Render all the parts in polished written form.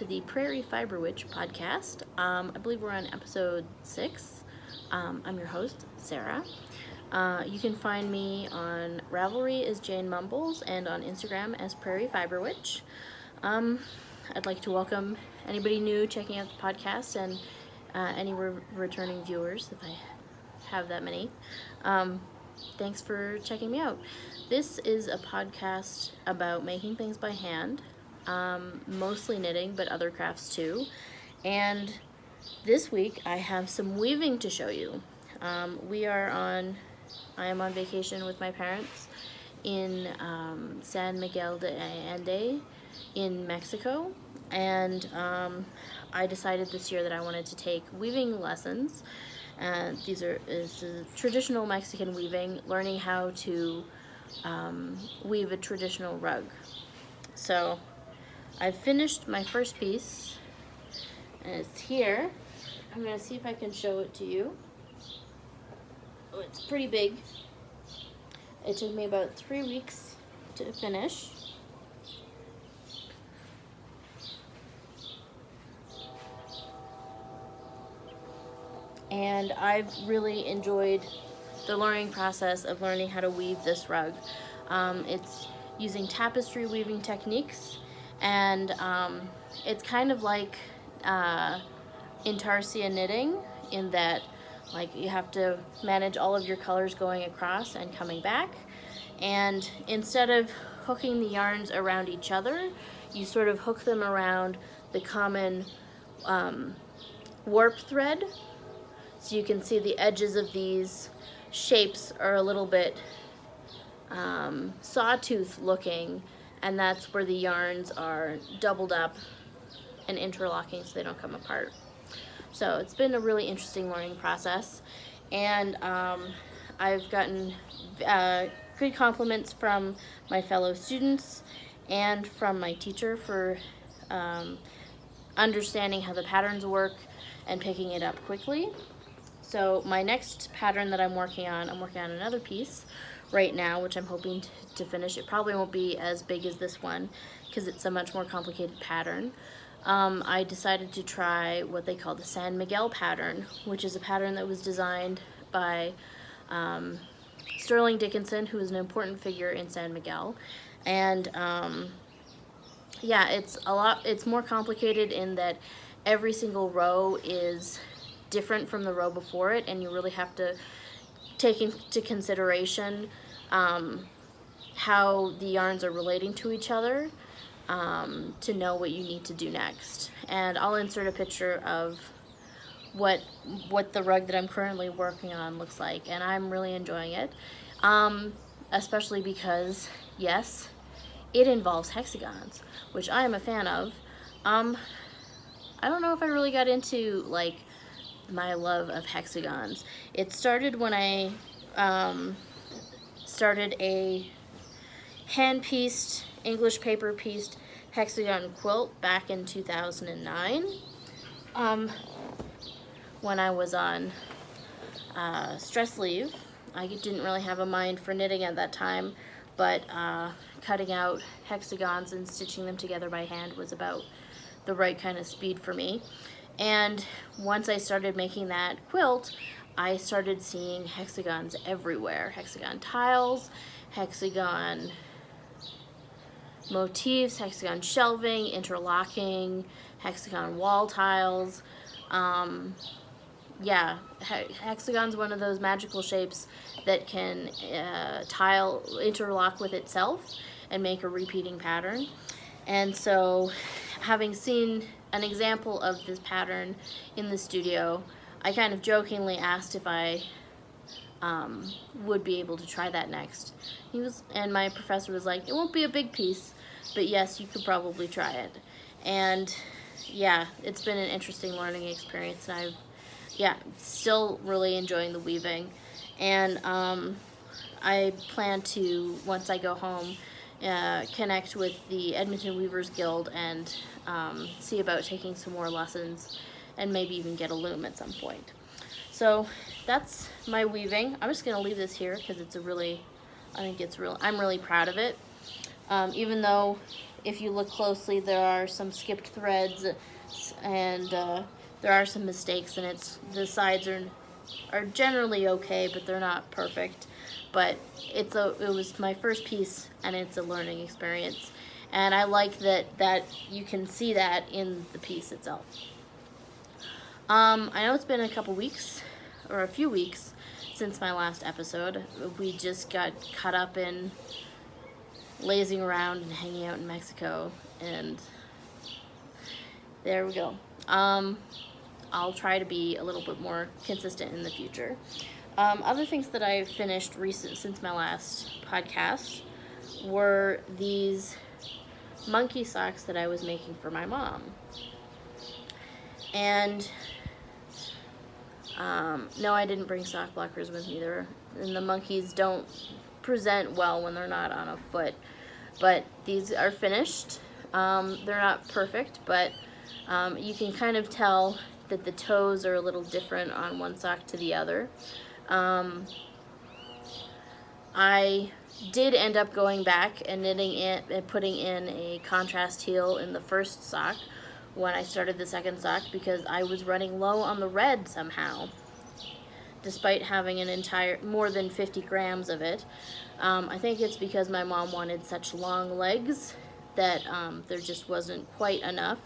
the Prairie Fibre Witch podcast. I believe we're on episode 6. I'm your host, Sarah. You can find me on Ravelry as Jane Mumbles and on Instagram as Prairie Fibre Witch. I'd like to welcome anybody new checking out the podcast and any returning viewers, if I have that many. Thanks for checking me out. This is a podcast about making things by hand, mostly knitting, but other crafts too. And this week I have some weaving to show you. I am on vacation with my parents in San Miguel de Allende in Mexico, and I decided this year that I wanted to take weaving lessons. This is traditional Mexican weaving, learning how to weave a traditional rug. So I've finished my first piece, and it's here. I'm going to see if I can show it to you. Oh, it's pretty big. It took me about 3 weeks to finish. And I've really enjoyed the learning process of learning how to weave this rug. It's using tapestry weaving techniques, and it's kind of like intarsia knitting, in that like you have to manage all of your colors going across and coming back, and instead of hooking the yarns around each other, you sort of hook them around the common warp thread. So you can see the edges of these shapes are a little bit sawtooth looking, and that's where the yarns are doubled up and interlocking so they don't come apart. So it's been a really interesting learning process, and I've gotten good compliments from my fellow students and from my teacher for understanding how the patterns work and picking it up quickly. So my next pattern that I'm working on another piece right now, which I'm hoping to finish. It probably won't be as big as this one because it's a much more complicated pattern. I decided to try what they call the San Miguel pattern, which is a pattern that was designed by Sterling Dickinson, who is an important figure in San Miguel. And yeah, it's more complicated in that every single row is different from the row before it, and you really have to take into consideration how the yarns are relating to each other to know what you need to do next. And I'll insert a picture of what the rug that I'm currently working on looks like, and I'm really enjoying it, especially because, yes, it involves hexagons, which I am a fan of. I don't know if I really got into like my love of hexagons. It started when I started a hand-pieced, English paper-pieced hexagon quilt back in 2009 when I was on stress leave. I didn't really have a mind for knitting at that time, but cutting out hexagons and stitching them together by hand was about the right kind of speed for me. And once I started making that quilt, I started seeing hexagons everywhere. Hexagon tiles, hexagon motifs, hexagon shelving, interlocking, hexagon wall tiles. Yeah, hexagon's one of those magical shapes that can interlock with itself and make a repeating pattern. And so, having seen an example of this pattern in the studio, I kind of jokingly asked if I would be able to try that next. And my professor was like, it won't be a big piece, but yes, you could probably try it. And yeah, it's been an interesting learning experience, and still really enjoying the weaving. And I plan to, once I go home, connect with the Edmonton Weavers Guild and see about taking some more lessons and maybe even get a loom at some point. So that's my weaving. I'm just gonna leave this here because I'm really proud of it. Even though if you look closely, there are some skipped threads, and there are some mistakes, and the sides are generally okay, but they're not perfect. But it was my first piece, and it's a learning experience, and I like that you can see that in the piece itself. I know it's been a couple weeks, or a few weeks, since my last episode. We just got caught up in lazing around and hanging out in Mexico, and there we go. I'll try to be a little bit more consistent in the future. Other things that I finished since my last podcast were these monkey socks that I was making for my mom. And no, I didn't bring sock blockers with me either. And the monkeys don't present well when they're not on a foot. But these are finished. They're not perfect, but you can kind of tell that the toes are a little different on one sock to the other. I did end up going back and knitting it and putting in a contrast heel in the first sock when I started the second sock, because I was running low on the red somehow, despite having more than 50 grams of it. I think it's because my mom wanted such long legs that there just wasn't quite enough.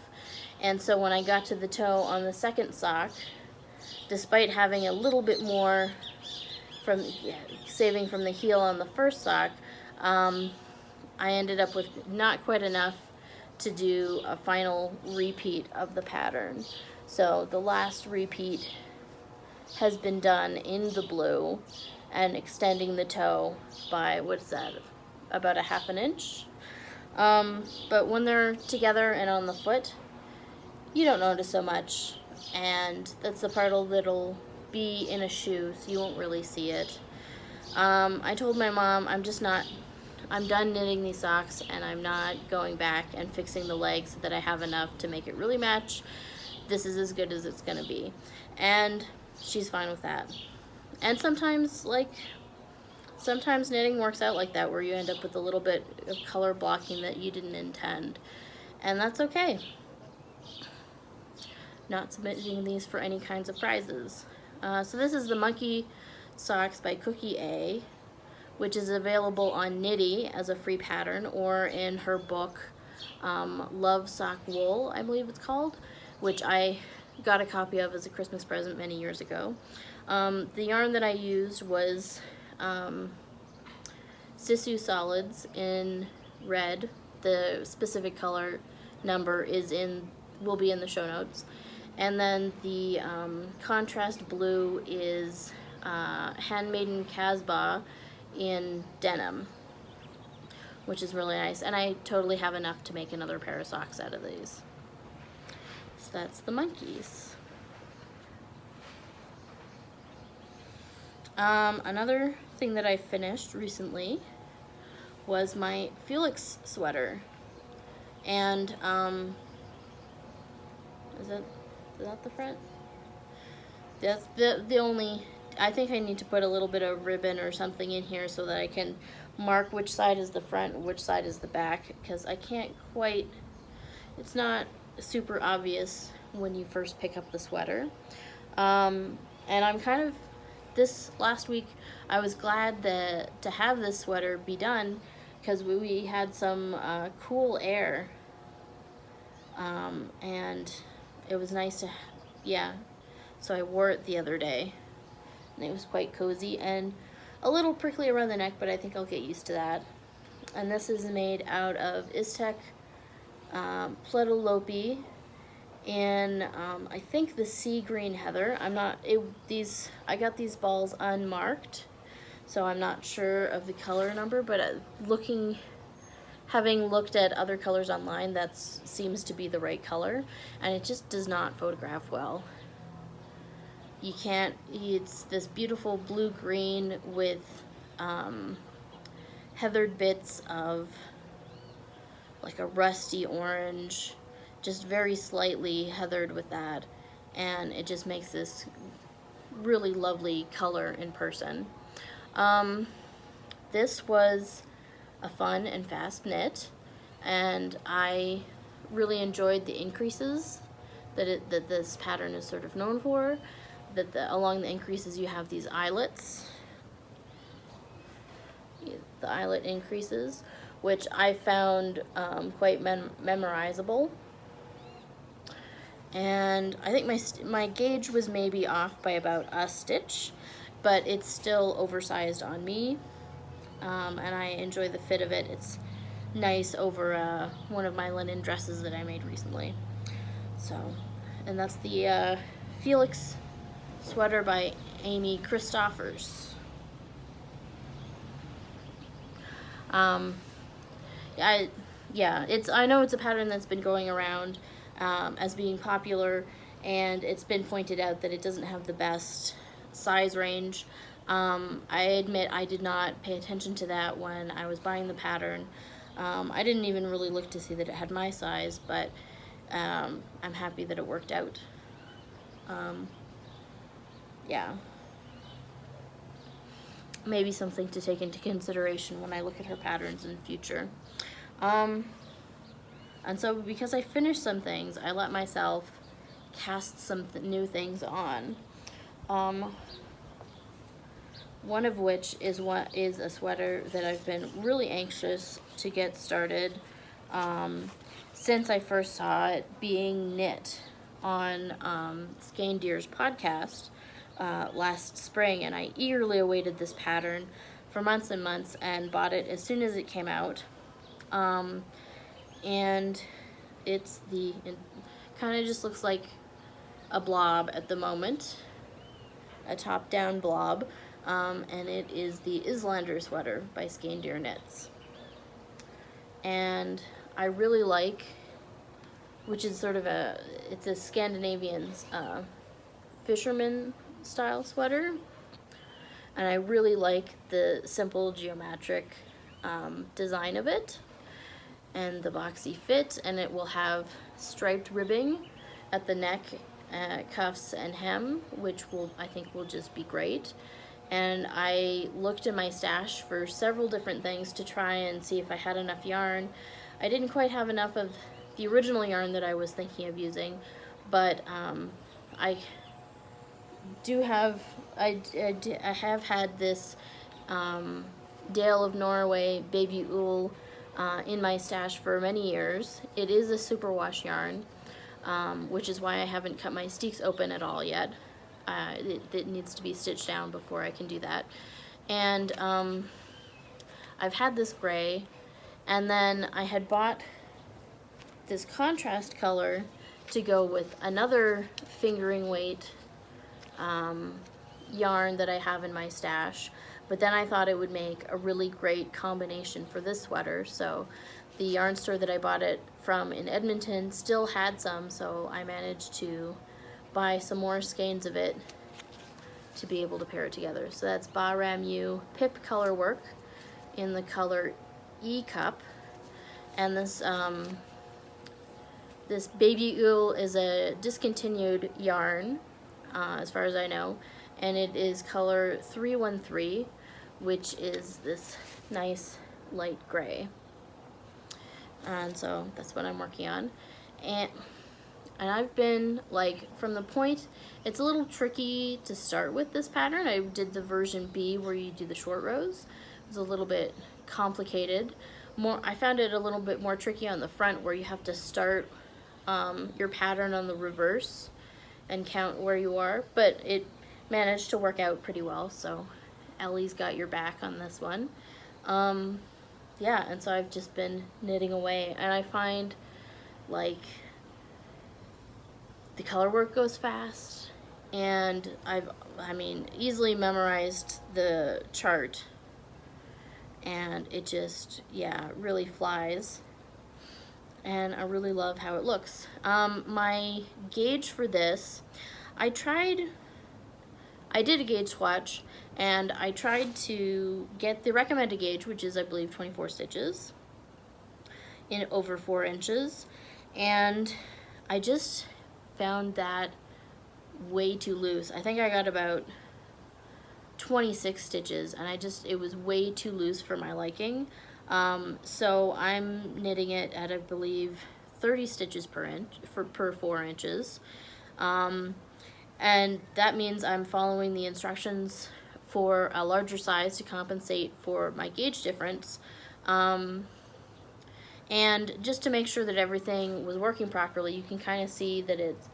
And so when I got to the toe on the second sock, despite having a little bit more saving from the heel on the first sock, I ended up with not quite enough to do a final repeat of the pattern. So the last repeat has been done in the blue and extending the toe by, what's that, about a half an inch. But when they're together and on the foot, you don't notice so much, and that's the part that'll be in a shoe, so you won't really see it. I told my mom I'm done knitting these socks, and I'm not going back and fixing the legs so that I have enough to make it really match. This is as good as it's gonna be. And she's fine with that. And sometimes knitting works out like that, where you end up with a little bit of color blocking that you didn't intend. And that's okay. Not submitting these for any kinds of prizes. So this is the Monkey Socks by Cookie A, which is available on Knitty as a free pattern, or in her book, Love Sock Wool, I believe it's called, which I got a copy of as a Christmas present many years ago. The yarn that I used was Sisu solids in red. The specific color number will be in the show notes. And then the contrast blue is Handmaiden Casbah in Denim, which is really nice. And I totally have enough to make another pair of socks out of these. So that's the monkeys. Another thing that I finished recently was my Felix sweater. And is that the front? That's the only, I think I need to put a little bit of ribbon or something in here so that I can mark which side is the front and which side is the back, because I can't quite, it's not super obvious when you first pick up the sweater. And I'm kind of, this last week, I was glad to have this sweater be done, because we had some cool air, and it was nice to, so I wore it the other day, and it was quite cozy and a little prickly around the neck, but I think I'll get used to that. And this is made out of Ístex Plötulopi in I think the sea green heather. I got these balls unmarked, so I'm not sure of the color number, but having looked at other colors online, that seems to be the right color, and it just does not photograph well. It's this beautiful blue-green with heathered bits of like a rusty orange, just very slightly heathered with that, and it just makes this really lovely color in person. This was a fun and fast knit, and I really enjoyed the increases that this pattern is sort of known for. That along the increases you have these eyelets, the eyelet increases, which I found quite memorizable. And I think my gauge was maybe off by about a stitch, but it's still oversized on me, and I enjoy the fit of it. It's nice over one of my linen dresses that I made recently. So, and that's the Felix Sweater by Amy Christoffers. I know it's a pattern that's been going around as being popular, and it's been pointed out that it doesn't have the best size range. I admit I did not pay attention to that when I was buying the pattern. I didn't even really look to see that it had my size, but I'm happy that it worked out. Yeah. Maybe something to take into consideration when I look at her patterns in the future. And so because I finished some things, I let myself cast some new things on. One of which is a sweater that I've been really anxious to get started since I first saw it being knit on Skeindeer's podcast last spring, and I eagerly awaited this pattern for months and months and bought it as soon as it came out. And it kind of just looks like a blob at the moment, a top-down blob, and it is the Icelandic sweater by Skeindeer Knits. And I really like, which is sort of it's a Scandinavian fisherman style sweater, and I really like the simple geometric design of it and the boxy fit, and it will have striped ribbing at the neck, cuffs, and hem, which I think will just be great. And I looked in my stash for several different things to try and see if I had enough yarn. I didn't quite have enough of the original yarn that I was thinking of using, but I have had this Dale of Norway Baby Ull in my stash for many years. It is a superwash yarn, which is why I haven't cut my Ístex open at all yet. It needs to be stitched down before I can do that. And I've had this gray, and then I had bought this contrast color to go with another fingering weight yarn that I have in my stash, but then I thought it would make a really great combination for this sweater. So the yarn store that I bought it from in Edmonton still had some, so I managed to buy some more skeins of it to be able to pair it together. So that's Baa Ram Ewe Pipcolourwork in the color Eccup, and this Baby Ull is a discontinued yarn, as far as I know, and it is color 313, which is this nice light gray. And so that's what I'm working on. And I've been, like, from the point, it's a little tricky to start with this pattern. I did the version B where you do the short rows. It was a little bit complicated. I found it a little bit more tricky on the front, where you have to start your pattern on the reverse and count where you are, but it managed to work out pretty well, so Ellie's got your back on this one. Yeah, and so I've just been knitting away, and I find, like, the color work goes fast, and I've easily memorized the chart, and it just, yeah, really flies, and I really love how it looks. My gauge for this, I did a gauge swatch, and I tried to get the recommended gauge, which is, I believe, 24 stitches in over 4 inches, and I just found that way too loose. I think I got about 26 stitches, and it was way too loose for my liking. So I'm knitting it at, I believe, 30 stitches per inch per 4 inches. And that means I'm following the instructions for a larger size to compensate for my gauge difference. And just to make sure that everything was working properly, you can kind of see that it's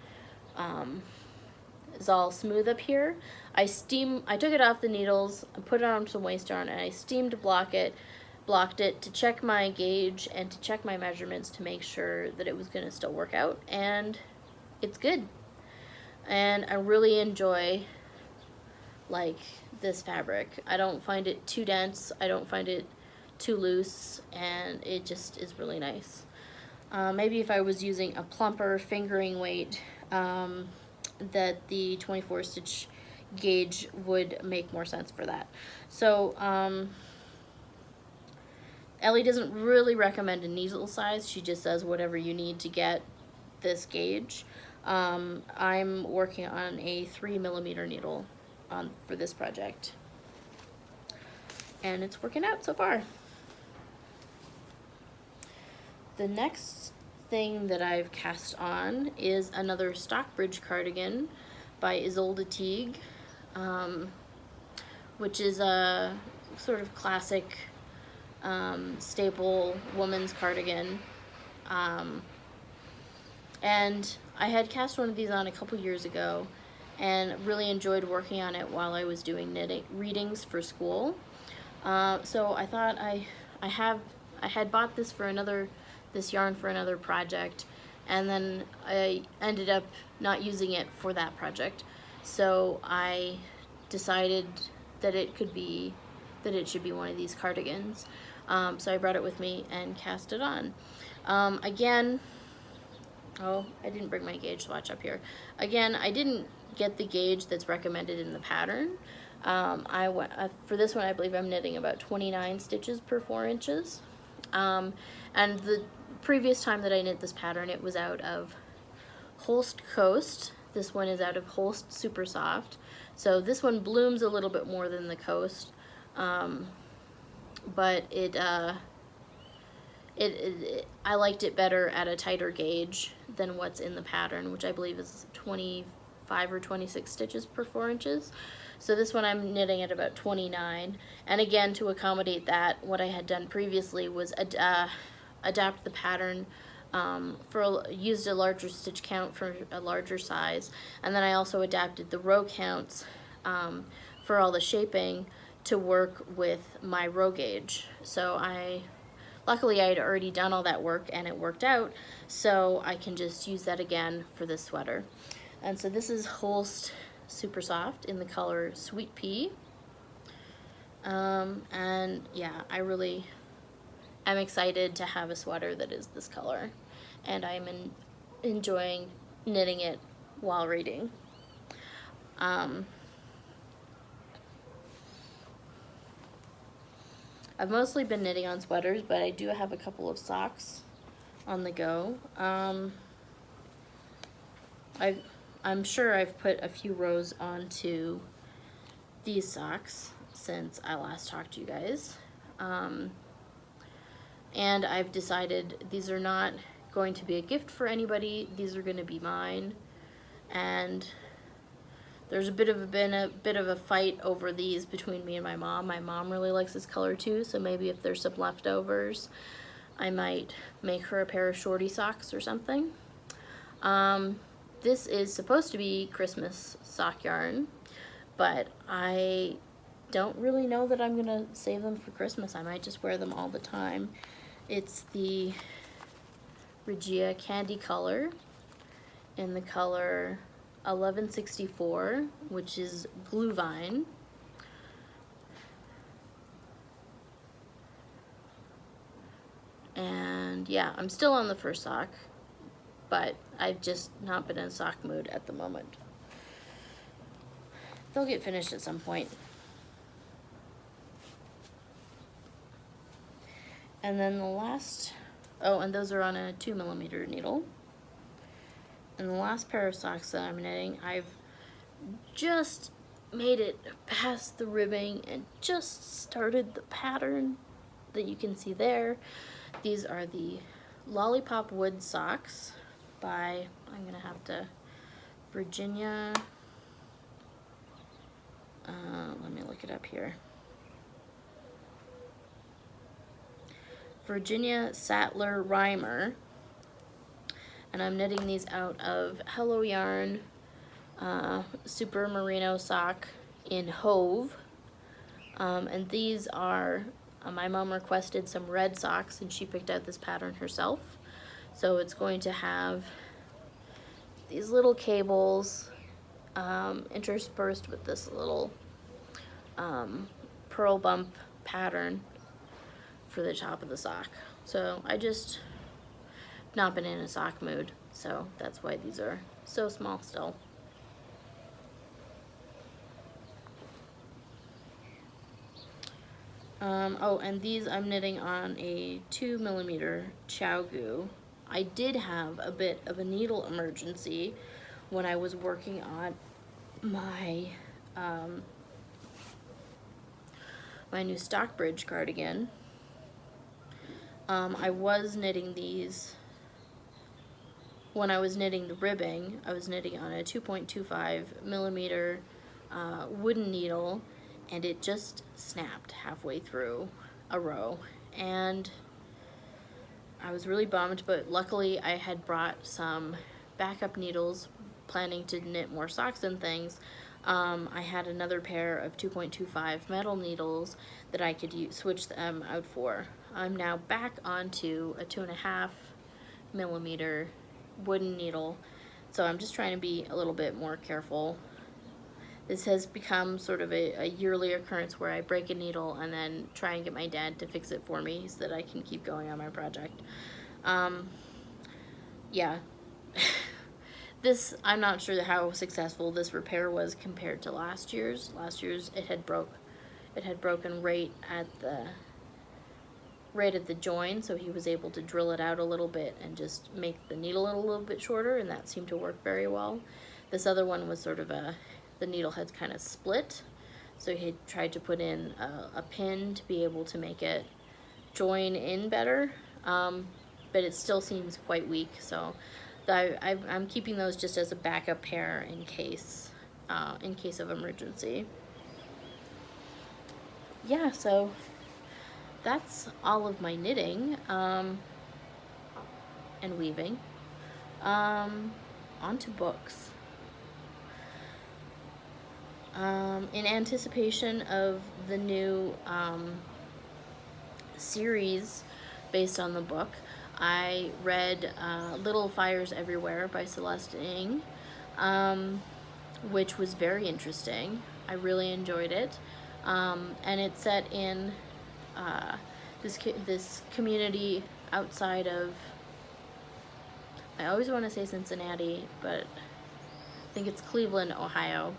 all smooth up here. I took it off the needles, I put it on some waste yarn, and I steamed blocked it to check my gauge and to check my measurements to make sure that it was going to still work out, and it's good. And I really enjoy like this fabric. I don't find it too dense, I don't find it too loose, and it just is really nice. Maybe if I was using a plumper fingering weight, that the 24 stitch gauge would make more sense for that. So Ellie doesn't really recommend a needle size. She just says whatever you need to get this gauge. I'm working on a 3mm needle for this project, and it's working out so far. The next thing that I've cast on is another Stockbridge cardigan by Ysolda Teague, which is a sort of classic staple woman's cardigan. And I had cast one of these on a couple years ago and really enjoyed working on it while I was doing knitting readings for school. So I thought I had bought this yarn for another project, and then I ended up not using it for that project. So I decided that it should be one of these cardigans. So I brought it with me and cast it on. Again, oh, I didn't bring my gauge swatch up here. Again, I didn't get the gauge that's recommended in the pattern. For this one, I believe I'm knitting about 29 stitches per 4 inches. And the previous time that I knit this pattern, it was out of Holst Coast. This one is out of Holst Supersoft. So this one blooms a little bit more than the Coast, but I liked it better at a tighter gauge than what's in the pattern, which I believe is 25 or 26 stitches per 4 inches. So this one I'm knitting at about 29. And again, to accommodate that, what I had done previously was adapt the pattern, used a larger stitch count for a larger size, and then I also adapted the row counts for all the shaping to work with my row gauge. So luckily I had already done all that work and it worked out, so I can just use that again for this sweater. And so this is Holst Supersoft in the color Sweet Pea. And yeah, I'm excited to have a sweater that is this color, and I'm enjoying knitting it while reading. I've mostly been knitting on sweaters, but I do have a couple of socks on the go. I'm sure I've put a few rows onto these socks since I last talked to you guys. And I've decided these are not going to be a gift for anybody. These are going to be mine. And there's been a bit of a fight over these between me and my mom. My mom really likes this color too, so maybe if there's some leftovers, I might make her a pair of shorty socks or something. This is supposed to be Christmas sock yarn, but I don't really know that I'm gonna save them for Christmas. I might just wear them all the time. It's the Regia candy color in the color 1164, which is Gluhwein. And yeah, I'm still on the first sock, but I've just not been in sock mood at the moment. They'll get finished at some point. And then the last, and those are on a 2mm needle. And the last pair of socks that I'm knitting, I've just made it past the ribbing and just started the pattern, that you can see there. These are the Lollipop wood socks by, I'm gonna have to, Virginia, let me look it up here. Virginia Sattler-Reimer, and I'm knitting these out of Hello Yarn Super Merino sock in wove, and these are, my mom requested some red socks and she picked out this pattern herself, so it's going to have these little cables interspersed with this little pearl bump pattern for the top of the sock. So I just not been in a sock mood, so that's why these are so small still. Oh, and these I'm knitting on a 2mm Chow. I did have a bit of a needle emergency when I was working on my my new Stockbridge cardigan. I was knitting these, when I was knitting the ribbing, I was knitting on a 2.25mm wooden needle, and it just snapped halfway through a row, and I was really bummed, but luckily I had brought some backup needles, planning to knit more socks and things. I had another pair of 2.25 metal needles that I could switch them out for. I'm now back onto a 2.5mm wooden needle, so I'm just trying to be a little bit more careful. This has become sort of a yearly occurrence where I break a needle and then try and get my dad to fix it for me so that I can keep going on my project. Yeah. This, I'm not sure how successful this repair was compared to last year's. Last year's it had broken right at the join, so he was able to drill it out a little bit and just make the needle a little bit shorter, and that seemed to work very well. This other one was sort of the needle had kind of split, so he tried to put in a pin to be able to make it join in better, but it still seems quite weak, so I'm keeping those just as a backup pair in case of emergency. Yeah, so that's all of my knitting and weaving. Onto books. In anticipation of the new series based on the book, I read Little Fires Everywhere by Celeste Ng, which was very interesting. I really enjoyed it, and it's set in this community outside of, I always want to say Cincinnati, but I think it's Cleveland, Ohio,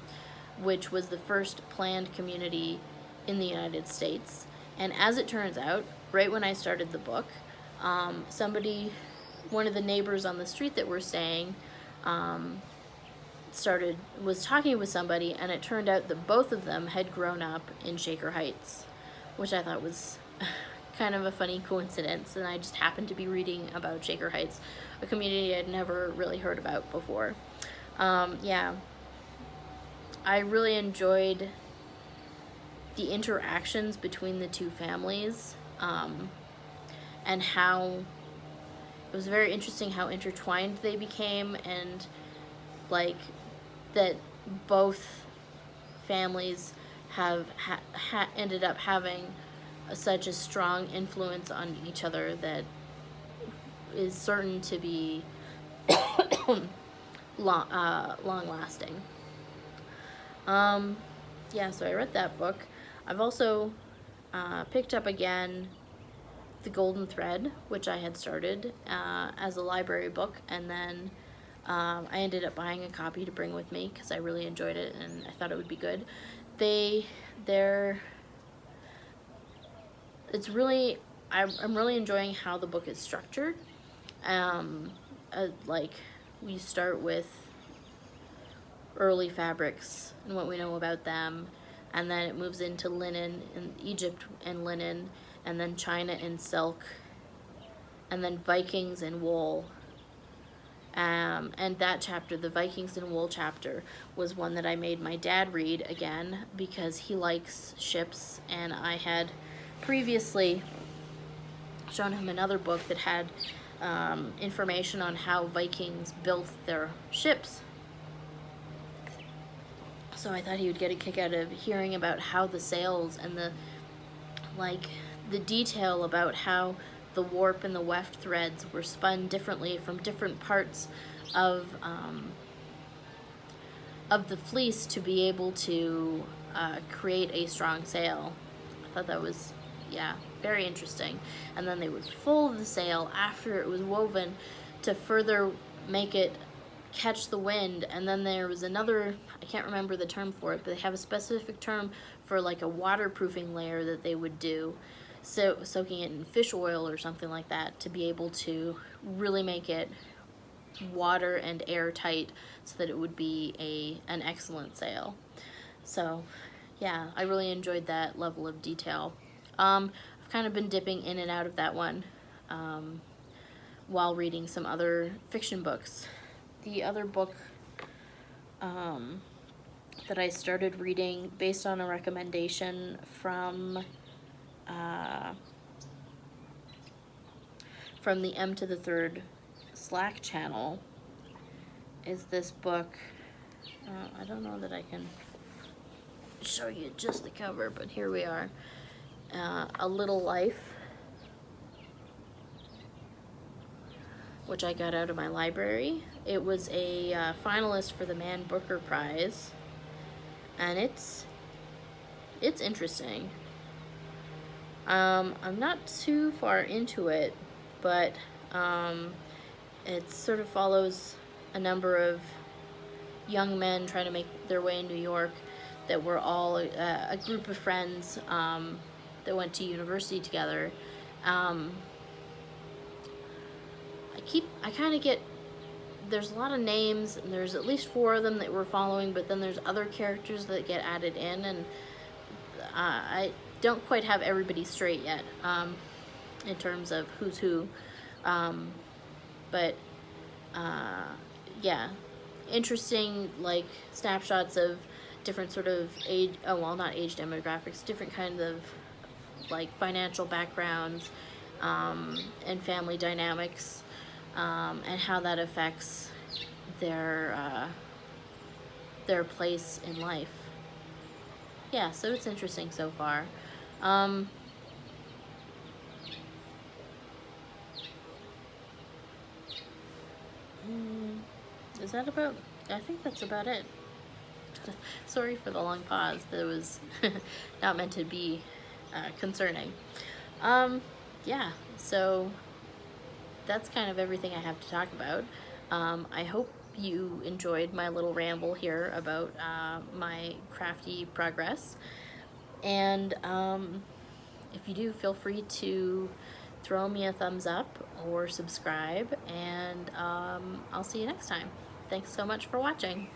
which was the first planned community in the United States. And as it turns out, right when I started the book, one of the neighbors on the street that we're staying, was talking with somebody, and it turned out that both of them had grown up in Shaker Heights, which I thought was kind of a funny coincidence, and I just happened to be reading about Shaker Heights, a community I'd never really heard about before. Yeah, I really enjoyed the interactions between the two families, and how it was very interesting how intertwined they became, and like that both families have ended up having such a strong influence on each other that is certain to be long lasting. Yeah, so I read that book. I've also picked up again The Golden Thread, which I had started as a library book, and then I ended up buying a copy to bring with me because I really enjoyed it and I thought it would be good. I'm really enjoying how the book is structured. Like, we start with early fabrics and what we know about them, and then it moves into linen and Egypt and linen, and then China and silk, and then Vikings and wool. And that chapter, the Vikings and wool chapter, was one that I made my dad read again because he likes ships, and I had previously shown him another book that had information on how Vikings built their ships. So I thought he would get a kick out of hearing about how the sails and the detail about how the warp and the weft threads were spun differently from different parts of the fleece to be able to create a strong sail. I thought that was, yeah, very interesting. And then they would fold the sail after it was woven to further make it catch the wind. And then there was another, I can't remember the term for it, but they have a specific term for like a waterproofing layer that they would do, so soaking it in fish oil or something like that, to be able to really make it water and airtight so that it would be an excellent sail. So yeah, I really enjoyed that level of detail. I've kind of been dipping in and out of that one while reading some other fiction books. The other book that I started reading based on a recommendation from the M to the Third Slack channel is this book. I don't know that I can show you just the cover, but here we are. A Little Life, which I got out of my library. It was a finalist for the Man Booker Prize, and it's interesting. I'm not too far into it, but it sort of follows a number of young men trying to make their way in New York that were all a group of friends that went to university together. There's a lot of names, and there's at least 4 of them that we're following, but then there's other characters that get added in, and I don't quite have everybody straight yet in terms of who's who. But yeah, interesting, like, snapshots of different sort of age, not age demographics, different kinds of like financial backgrounds and family dynamics, and how that affects their place in life. Yeah, so it's interesting so far. Is that about, I think that's about it. Sorry for the long pause. That was not meant to be concerning. Yeah, so that's kind of everything I have to talk about. I hope you enjoyed my little ramble here about my crafty progress. And if you do, feel free to throw me a thumbs up or subscribe, and I'll see you next time. Thanks so much for watching.